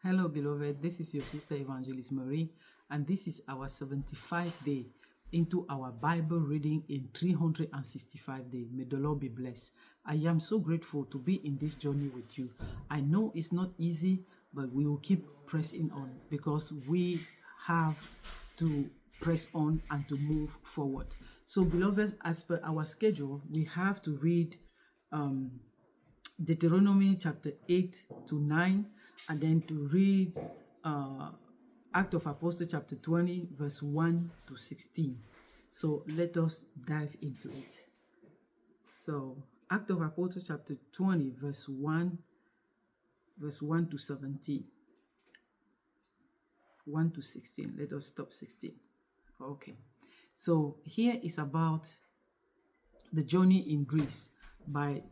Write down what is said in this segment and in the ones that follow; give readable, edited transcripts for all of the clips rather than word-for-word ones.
Hello, beloved. This is your sister Evangelist Marie, and this is our 75th day into our Bible reading in 365 days. May the Lord be blessed. I am so grateful to be in this journey with you. I know it's not easy, but we will keep pressing on because we have to press on and to move forward. So, beloved, as per our schedule, we have to read Deuteronomy chapter 8 to 9, and then to read Act of Apostle chapter 20, verse 1 to 16. So let us dive into it. So Act of Apostle chapter 20, verse 1 to 17. 1 to 16. Let us stop 16. Okay. So here is about the journey in Greece by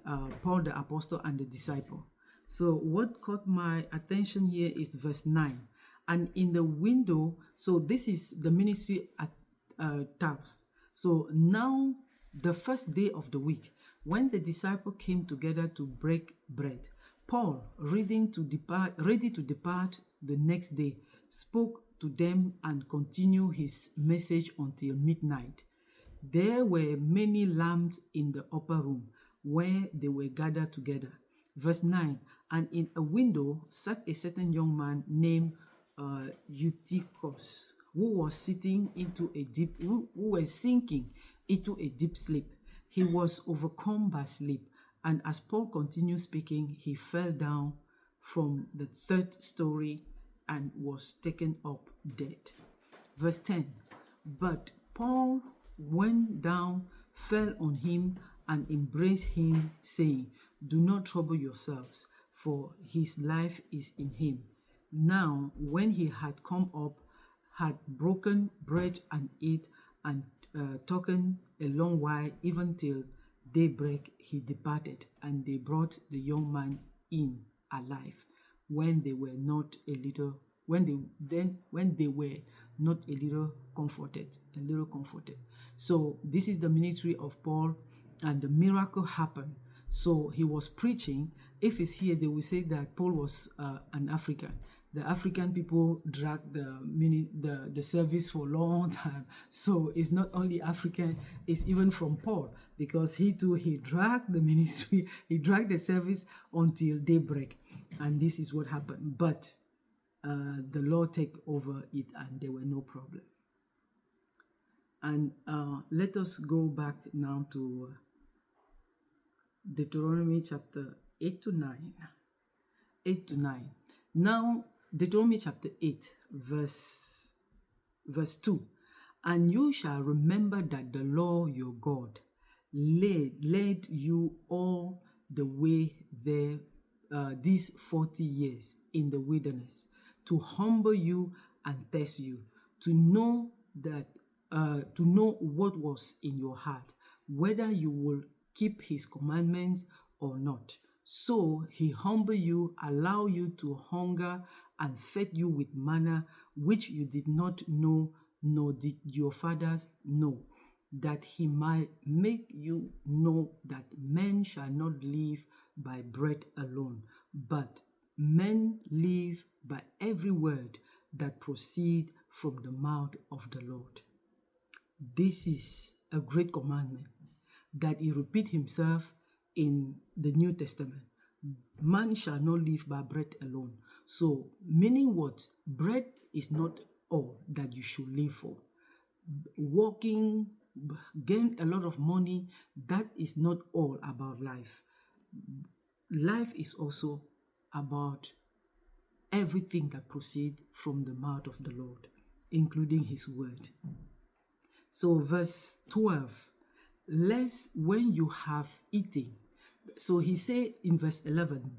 Paul the Apostle and the disciple. So what caught my attention here is verse 9. And in the window, so this is the ministry at Taos. So now the first day of the week, when the disciple came together to break bread, Paul, ready to depart the next day, spoke to them and continued his message until midnight. There were many lamps in the upper room where they were gathered together. Verse 9, and in a window sat a certain young man named Eutychus, who was sinking into a deep sleep. He was overcome by sleep, and as Paul continued speaking, he fell down from the third story and was taken up dead. Verse 10, but Paul went down, fell on him, and embraced him, saying, do not trouble yourselves, for his life is in him. Now, when he had come up, had broken bread and ate, and talking a long while, even till daybreak, he departed, and they brought the young man in alive, when they were not a little comforted. So this is the ministry of Paul, and the miracle happened. So he was preaching. If it's here, they will say that Paul was an African. The African people dragged the service for a long time. So it's not only African, it's even from Paul, because he dragged the ministry, he dragged the service until daybreak. And this is what happened. But the Lord take over it, and there were no problem. And let us go back now to Deuteronomy chapter 8 to 9. 8 to 9. Now, Deuteronomy chapter 8, verse 2. And you shall remember that the Lord your God led you all the way there these 40 years in the wilderness, to humble you and test you, to know what was in your heart, whether you will keep his commandments or not. So he humbled you, allow you to hunger, and fed you with manna, which you did not know, nor did your fathers know, that he might make you know that men shall not live by bread alone, but men live by every word that proceed from the mouth of the Lord. This is a great commandment that he repeat himself in the New Testament. Man shall not live by bread alone. So, meaning what? Bread is not all that you should live for. Working, gain a lot of money, that is not all about life. Life is also about everything that proceeds from the mouth of the Lord, including his word. So verse 12, lest when you have eaten, so he said in verse 11,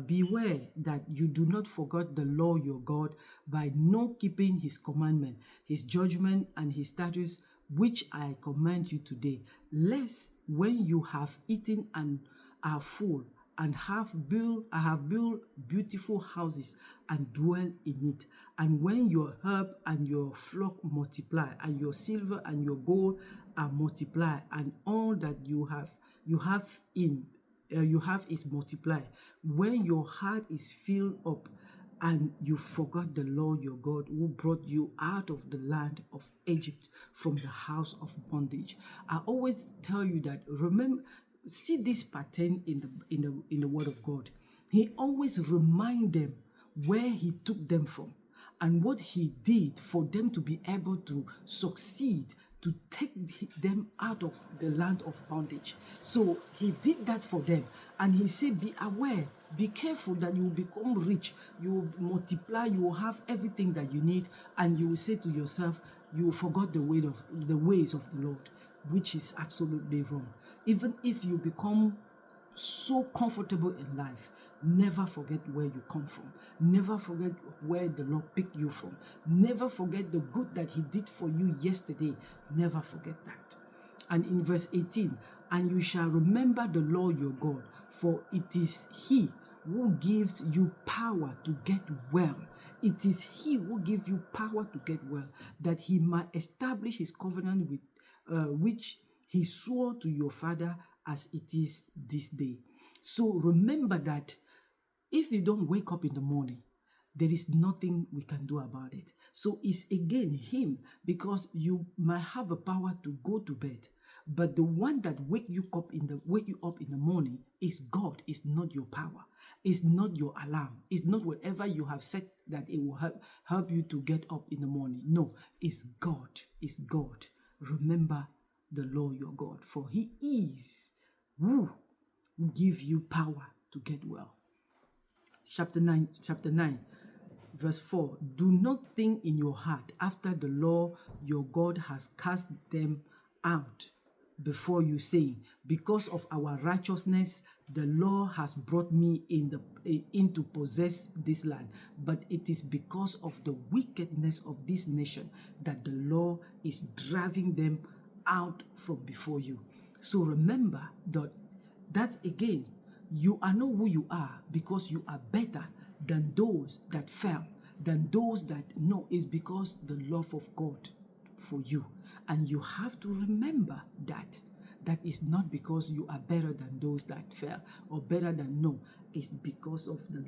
beware that you do not forget the Lord your God by not keeping his commandment, his judgment, and his statutes, which I command you today, lest when you have eaten and are full, and I have built beautiful houses and dwell in it. And when your herb and your flock multiply, and your silver and your gold are multiplied, and all that you have is multiplied. When your heart is filled up, and you forgot the Lord your God who brought you out of the land of Egypt from the house of bondage. I always tell you that, remember, see this pattern in the word of God. He always remind them where he took them from and what he did for them to be able to succeed, to take them out of the land of bondage. So he did that for them. And he said, be aware, be careful that you will become rich, you will multiply, you will have everything that you need, and you will say to yourself, you forgot the ways of the Lord, which is absolutely wrong. Even if you become so comfortable in life, never forget where you come from. Never forget where the Lord picked you from. Never forget the good that he did for you yesterday. Never forget that. And in verse 18, and you shall remember the Lord your God, for it is he who gives you power to get well. It is he who gives you power to get well, that he might establish his covenant with which he swore to your father as it is this day. So remember that if you don't wake up in the morning, there is nothing we can do about it. So it's again him, because you might have a power to go to bed, but the one that wake you up in the morning is God. It's not your power. It's not your alarm. It's not whatever you have said that it will help you to get up in the morning. No, it's God. It's God. Remember the Lord your God, for he is who will give you power to get well. Chapter 9, verse 4. Do not think in your heart after the Lord your God has cast them out before you, saying, because of our righteousness the Lord has brought me in to possess this land. But it is because of the wickedness of this nation that the Lord is driving them out from before you. So remember that again, you are not who you are because you are better than those that fell, than those that know. It's because the love of God for you. And you have to remember that is not because you are better than those that fell or better than, no, it's because of the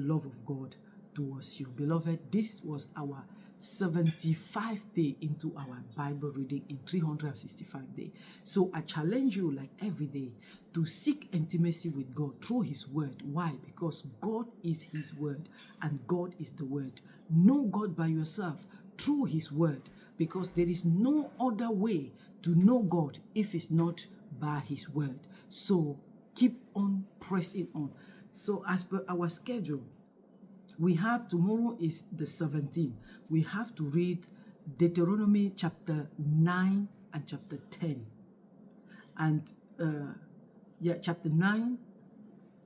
love of God towards you. Beloved, this was our 75th day into our Bible reading in 365 days. So I challenge you, like every day, to seek intimacy with God through his word. Why? Because God is his word and God is the word. Know God by yourself through his word, because there is no other way to know God if it's not by his word. So keep on pressing on. So as per our schedule, we have, tomorrow is the 17th. We have to read Deuteronomy chapter 9 and chapter 10. And chapter 9.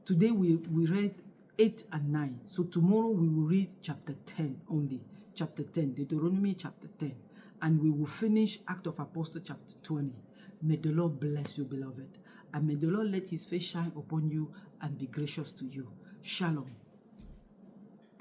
Today we read 8 and 9. So tomorrow we will read chapter 10 only. Chapter 10, Deuteronomy chapter 10. And we will finish Act of Apostles chapter 20. May the Lord bless you, beloved. And may the Lord let his face shine upon you and be gracious to you. Shalom.